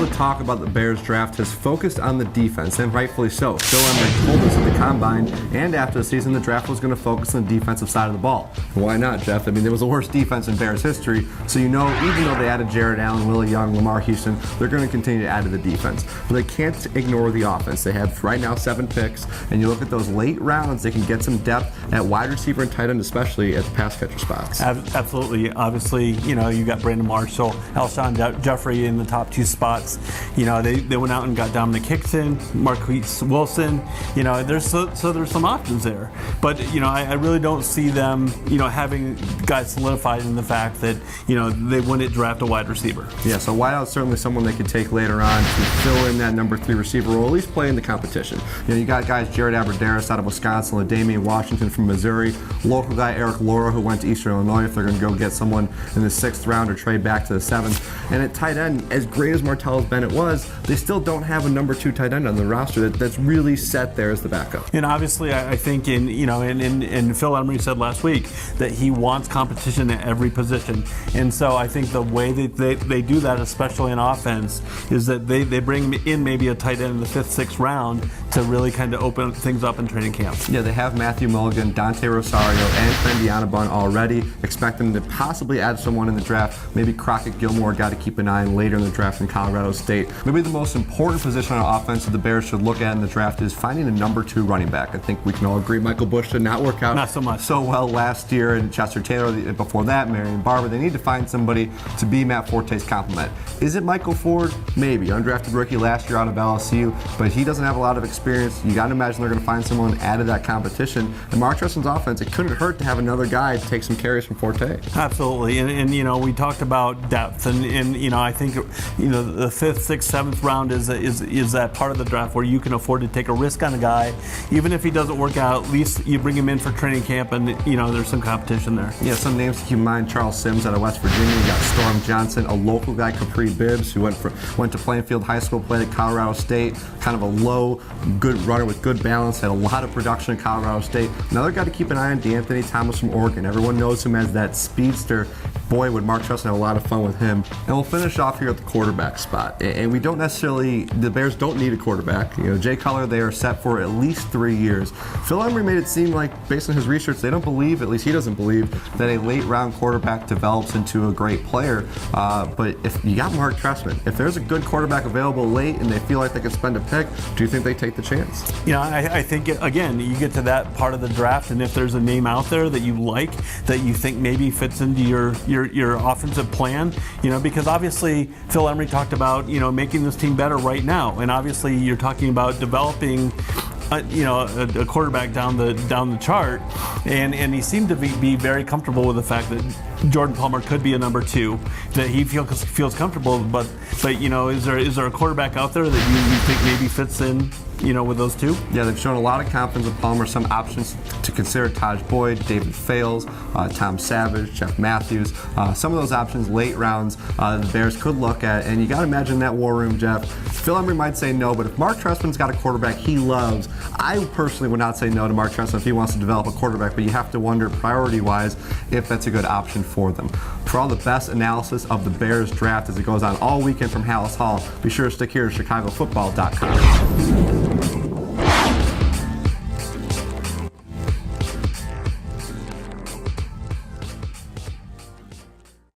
the talk about the Bears draft has focused on the defense, and rightfully so. Phil Emery told us at the Combine and after the season the draft was going to focus on the defensive side of the ball. Why not, Jeff? I mean, there was the worst defense in Bears history, so you know, even though they added Jared Allen, Willie Young, Lamar Houston, they're going to continue to add to the defense. But they can't ignore the offense. They have right now 7 picks, and you look at those late rounds, they can get some depth at wide receiver and tight end, especially at the pass catcher spots. Absolutely. Obviously, you know, you got Brandon Marshall, Alshon Jeffrey in the top 2 spots. You know, they went out and got Dominic Hickson, Marquise Wilson. You know, there's some options there. But, you know, I really don't see them, you know, having guys solidified in the fact that, you know, they wouldn't draft a wide receiver. Yeah, so wideout's certainly someone they could take later on to fill in that number 3 receiver role, at least play in the competition. You know, you got guys Jared Aberderis out of Wisconsin, LaDamian Washington from Missouri, local guy Eric Laura who went to Eastern Illinois if they're going to go get someone in the 6th round or trade back to the 7th. And at tight end, as great as Martellus Bennett was, they still don't have a number 2 tight end on the roster that's really set there as the backup. And obviously, I think and Phil Emery said last week that he wants competition at every position. And so I think the way that they do that, especially in offense, is that they bring in maybe a tight end in the 5th, 6th round to really kind of open things up in training camp. Yeah, they have Matthew Mulligan, Dante Rosario, and Trendiana Bunn already. Expect them to possibly add someone in the draft. Maybe Crockett Gilmore, got to keep an eye on later in the draft in Colorado State. Maybe the most important position on offense that the Bears should look at in the draft is finding a number 2 running back. I think we can all agree Michael Bush did not work out so well last year, and Chester Taylor before that, Marion Barber. They need to find somebody to be Matt Forte's complement. Is it Michael Ford? Maybe. Undrafted rookie last year out of LSU, but he doesn't have a lot of experience. You got to imagine they're going to find someone add to that competition. And Mark Trestman's offense, it couldn't hurt to have another guy to take some carries from Forte. Absolutely, and you know, we talked about depth, and you know, I think, you know, the 5th, 6th, 7th round is that part of the draft where you can afford to take a risk on a guy, even if he doesn't work out. At least you bring him in for training camp, and you know, there's some competition there. Yeah, some names to keep in mind: Charles Sims out of West Virginia. You got Storm Johnson, a local guy, Capri Bibbs, who went to Plainfield High School, played at Colorado State. Kind of a low, good runner with good balance. Had a lot of production at Colorado State. Another guy to keep an eye on: D'Anthony Thomas from Oregon. Everyone knows him as that speedster. Boy, would Mark Trestman have a lot of fun with him. And we'll finish off here at the quarterback spot. And we don't necessarily, the Bears don't need a quarterback. You know, Jay Cutler, they are set for at least 3 years. Phil Emery made it seem like, based on his research, they don't believe, at least he doesn't believe, that a late round quarterback develops into a great player. But if you got Mark Trestman, if there's a good quarterback available late and they feel like they could spend a pick, do you think they take the chance? You know, I think, again, you get to that part of the draft, and if there's a name out there that you like, that you think maybe fits into your offensive plan, you know, because obviously Phil Emery talked about, you know, making this team better right now, and obviously you're talking about developing a quarterback down the chart, and he seemed to be very comfortable with the fact that Jordan Palmer could be a number 2, that he feels comfortable, but you know, is there a quarterback out there that you think maybe fits in, you know, with those 2? Yeah, they've shown a lot of confidence with Palmer. Some options to consider: Taj Boyd, David Fales, Tom Savage, Jeff Matthews. Some of those options, late rounds, the Bears could look at. And you got to imagine that war room, Jeff. Phil Emery might say no, but if Mark Trestman's got a quarterback he loves, I personally would not say no to Mark Trestman if he wants to develop a quarterback, but you have to wonder, priority-wise, if that's a good option for them. For all the best analysis of the Bears draft as it goes on all weekend from Hallis Hall, be sure to stick here to ChicagoFootball.com.